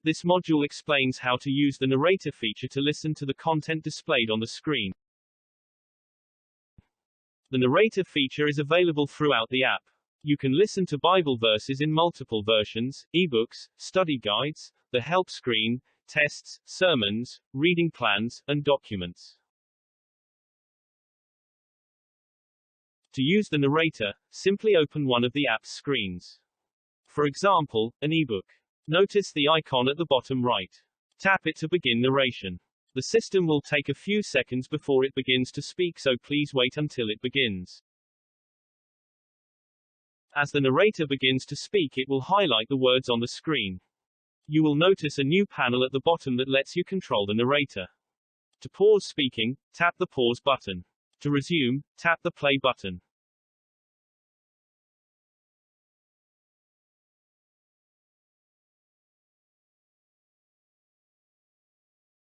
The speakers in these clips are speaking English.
This module explains how to use the narrator feature to listen to the content displayed on the screen. The narrator feature is available throughout the app. You can listen to Bible verses in multiple versions, ebooks, study guides, the help screen, tests, sermons, reading plans, and documents. To use the narrator, simply open one of the app's screens. For example, an ebook. Notice the icon at the bottom right. Tap it to begin narration. The system will take a few seconds before it begins to speak, so please wait until it begins. As the narrator begins to speak, it will highlight the words on the screen. You will notice a new panel at the bottom that lets you control the narrator. To pause speaking, tap the pause button. To resume, tap the play button.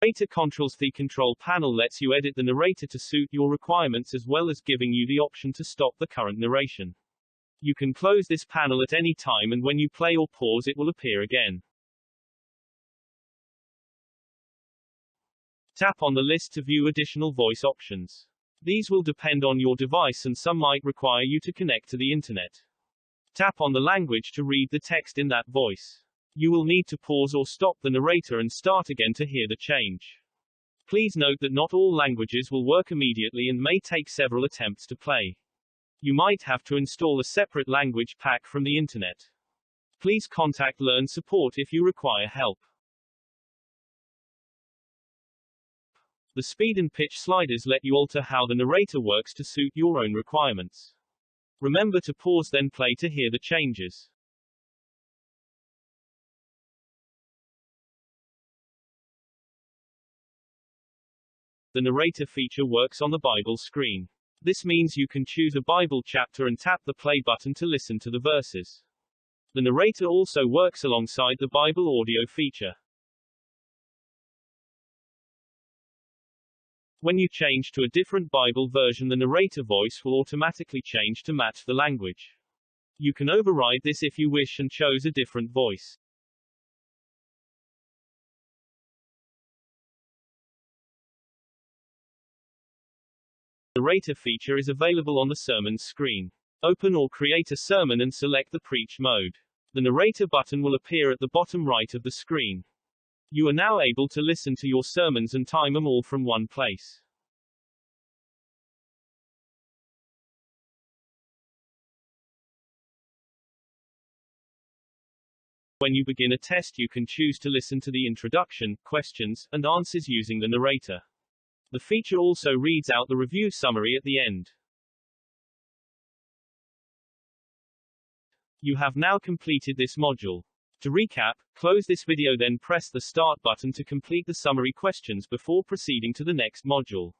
Narrator controls. The control panel lets you edit the narrator to suit your requirements, as well as giving you the option to stop the current narration. You can close this panel at any time, and when you play or pause it will appear again. Tap on the list to view additional voice options. These will depend on your device, and some might require you to connect to the internet. Tap on the language to read the text in that voice. You will need to pause or stop the narrator and start again to hear the change. Please note that not all languages will work immediately and may take several attempts to play. You might have to install a separate language pack from the internet. Please contact Learn Support if you require help. The speed and pitch sliders let you alter how the narrator works to suit your own requirements. Remember to pause then play to hear the changes. The narrator feature works on the Bible screen. This means you can choose a Bible chapter and tap the play button to listen to the verses. The narrator also works alongside the Bible audio feature. When you change to a different Bible version, the narrator voice will automatically change to match the language. You can override this if you wish and choose a different voice. The narrator feature is available on the sermon screen. Open or create a sermon and select the preach mode. The narrator button will appear at the bottom right of the screen. You are now able to listen to your sermons and time them all from one place. When you begin a test, you can choose to listen to the introduction, questions, and answers using the narrator. The feature also reads out the review summary at the end. You have now completed this module. To recap, close this video, then press the Start button to complete the summary questions before proceeding to the next module.